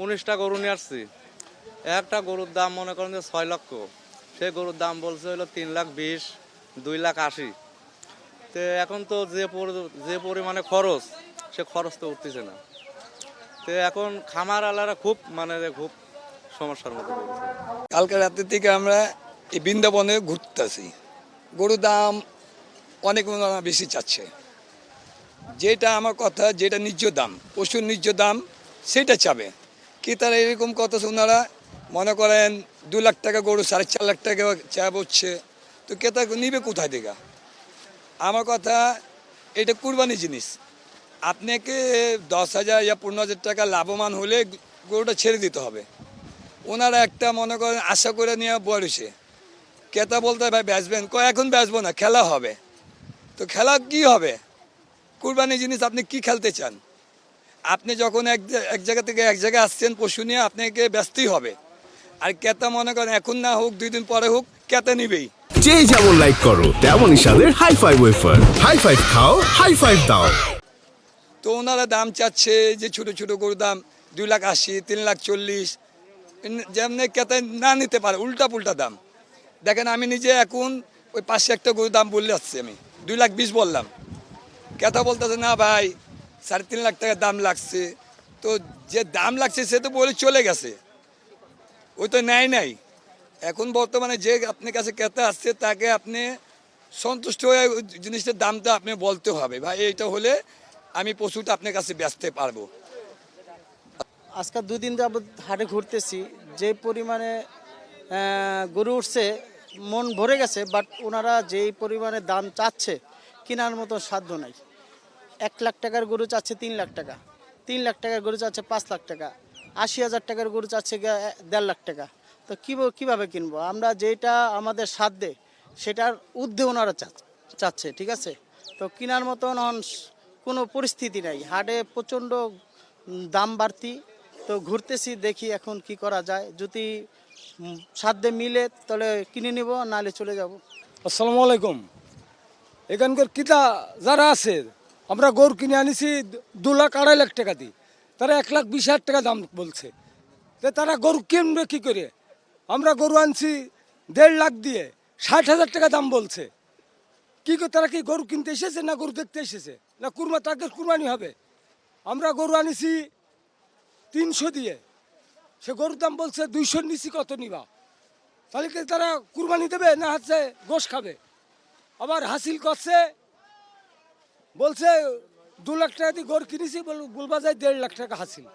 19টা গরু নিয়ে আসছি। একটা গরুর দাম মনে করেন যে 6 লক্ষ, সেই গরুর দাম বলছে হলো 3,20,000, 2,80,000। তো এখন তো যে পরিমাণে খরচ, সে খরচ তো উঠতেছে না। তো এখন খামার আলারা খুব সমস্যার মধ্যে পড়েছে। কালকে রাতে থেকে আমরা এই বৃন্দাবনে ঘুরতেছি। গরুর দাম অনেক বেশি চাচ্ছে। যেটা আমার কথা, যেটা ন্যায্য দাম, পশুর ন্যায্য দাম সেটা চাবে কি তারা এরকম কথা ওনারা মনে করেন 2 লাখ টাকা গরু 4.5 লাখ টাকা চা বসছে, তো ক্রেতা নিবে কোথায় থেকে? আমার কথা, এটা কুরবানি জিনিস। আপনাকে 10,000 বা 15,000 টাকা লাভবান হলে গরুটা ছেড়ে দিতে হবে। ওনারা একটা মনে করেন আশা করে নিয়ে বসে, ক্রেতা বলতে ভাই বেচবেন, এখন বেচবো না, খেলা হবে। তো খেলা কি হবে? কুরবানি জিনিস আপনি কি খেলতে চান? আপনি যখন এক জায়গা থেকে এক জায়গায় আসছেন পশু নিয়ে, আপনাকে ব্যস্তই হবে। আর ক্রেতা মনে করেন এখন না হোক 2 দিন পরে হোক, ক্রেতা নিবেই। যেই যেমন লাইক করো তেমনই স্বাদের high five wafer. High five খাও, হাই ফাইভ দাও। তো ওনারা দাম চাচ্ছে যে ছোট ছোট গরুর দাম 2,80,000, 3,40,000, যেমনি ক্রেতা না নিতে পারে, উল্টা পুল্টা দাম। দেখেন আমি নিজে এখন ওই পাশে একটা গরুর দাম বললে আসছি, আমি 2,20,000 বললাম, ক্রেতা বলতেছে না ভাই 3.5 লাখ টাকা দাম লাগছে। তো যে দাম লাগছে সে তো বলে চলে গেছে, ওই তো নেয় নাই। এখন বর্তমানে যে আপনার কাছে ক্রেতা আসছে তাকে আপনি সন্তুষ্ট হয়ে জিনিসটার দামটা আপনি বলতে হবে, ভাই এইটা হলে আমি পশুটা আপনার কাছে বেচতে পারবো। আজকে 2 দিন যাবত হাটে ঘুরতেছি, যে পরিমাণে গরু উঠছে মন ভরে গেছে, বাট ওনারা যেই পরিমাণে দাম চাচ্ছে কেনার মতো সাধ্য নাই। 1 লাখ টাকার গরু চাচ্ছে 3 লাখ টাকা, 3 লাখ টাকার গরু চাচ্ছে 5 লাখ টাকা, 80,000 টাকার গরু চাচ্ছে 1.5 লাখ টাকা। তো কীভাবে কিনবো আমরা? যেটা আমাদের সাধ্যে সেটার ঊর্ধ্বে ওনারা চাচ্ছে, ঠিক আছে? তো কেনার মতন কোনো পরিস্থিতি নাই, হাটে প্রচণ্ড দাম বাড়তি। তো ঘুরতেছি, দেখি এখন কি করা যায়, যদি সাধ্যে মিলে তাহলে কিনে নিব, নাহলে চলে যাব। আসসালামু আলাইকুম। এখানকার কিতা যারা আছে, আমরা গরু কিনে আনিছি 2,00,000-2.5 লাখ টাকা দিই, তারা 1,20,000 টাকা দাম বলছে। তো তারা গরু কিনবে কি করে? আমরা গরু আনছি 1.5 লাখ দিয়ে, 60,000 টাকা দাম বলছে। কি করে তারা কি গরু কিনতে এসেছে না গরু দেখতে এসেছে, না তাদের কুরবানি হবে? আমরা গরু আনিছি 300 দিয়ে, সে গরুর দাম বলছে 200 নিচি, কত নিবা? তাহলে কি তারা কুরবানি দেবে না হচ্ছে গোশ খাবে? আবার হাসিল করছে, বলছে 2 লাখ টাকা দিয়ে গরু কিনেছি, বলবা যায় 1.5 লাখ টাকা হাসিল।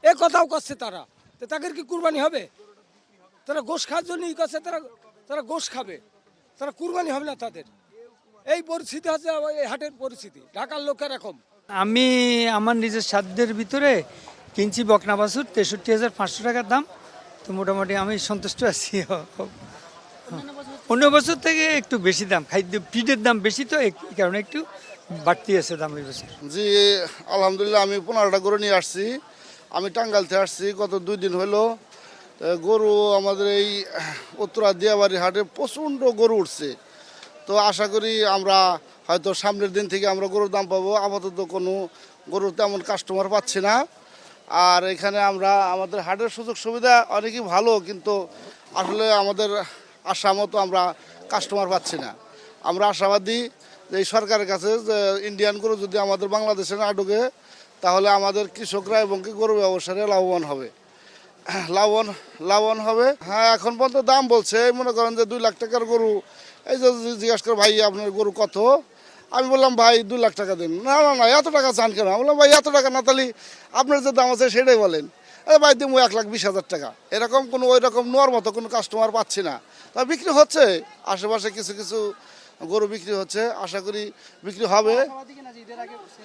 এ কথাও করছে তারা। তো তাদের কি কুরবানি হবে? তারা গোশ খাওয়ার জন্যই করছে, তারা গোশ খাবে, তারা কুরবানি হবে না তাদের। এই পরিস্থিতি হচ্ছে এই হাটের পরিস্থিতি, ঢাকার লোকের এরকম। আমি আমার নিজের সাধ্যের ভিতরে কিনছি বকনা বাছুর 63,500 টাকার দাম। তো মোটামুটি আমি সন্তুষ্ট আছি। অন্য বছর থেকে একটু বেশি দাম, খাদ্য ফিডের দাম বেশি, তো এই কারণে একটু বাড়তি আছে দাম এই বছর। জি আলহামদুলিল্লাহ, আমি 15টা গরু নিয়ে আসছি। আমি টাঙ্গাইল থেকে আসছি, গত 2 দিন হলো। গরু আমাদের এই উত্তরা দিয়াবাড়ি হাটে প্রচণ্ড গরু উঠছে। তো আশা করি আমরা হয়তো সামনের দিন থেকে আমরা গরুর দাম পাবো। আপাতত কোনো গরুর তেমন কাস্টমার পাচ্ছি না। আর এখানে আমাদের হাটের সুযোগ সুবিধা অনেকই ভালো, কিন্তু আসলে আমাদের আশা মতো আমরা কাস্টমার পাচ্ছি না। আমরা আশাবাদী যে এই সরকারের কাছে যে ইন্ডিয়ান গরু যদি আমাদের বাংলাদেশে না ঢোকে, তাহলে আমাদের কৃষকরা এবং কি গরু ব্যবসায়ীরা লাভবান হবে। হ্যাঁ, এখন পর্যন্ত দাম বলছে মনে করেন যে 2 লাখ টাকার গরু। এই যে জিজ্ঞাসা করে ভাই আপনার গরু কত, আমি বললাম ভাই 2 লাখ টাকা দিন। না এত টাকা চান কেন? আমি বললাম ভাই এত টাকা না, তাহলে আপনার যে দাম আছে সেটাই বলেন। ভাই দিব 1,20,000 টাকা। এরকম কোনো ওই রকম নেওয়ার মতো কোনো কাস্টমার পাচ্ছি না। তা বিক্রি হচ্ছে, আশেপাশে কিছু কিছু গরু বিক্রি হচ্ছে, আশা করি বিক্রি হবে।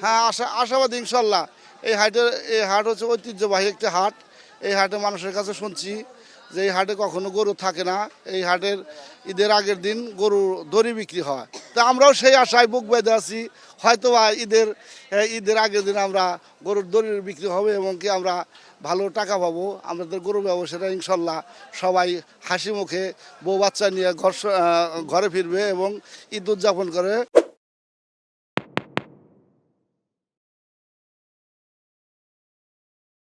হ্যাঁ, আশাবাদী ইনশাল্লাহ। এই হাট হচ্ছে ঐতিহ্যবাহী একটি হাট। এই হাটে মানুষের কাছে শুনছি যে এই হাটে কখনো গরু থাকে না। এই হাটের ঈদের আগের দিন গরু দড়ি বিক্রি হয়। তা আমরাও সেই আশায় বুক বেঁধে আছি, হয়তো ঈদের আগের দিন আমরা গরুর দড়ির বিক্রি হবে এবং কি আমরা ভালো টাকা পাবো। আমাদের গরু ব্যবসায়ীরা ইনশাল্লাহ সবাই হাসি মুখে বউ বাচ্চা নিয়ে ঘরে ফিরবে এবং ঈদ উদযাপন করে।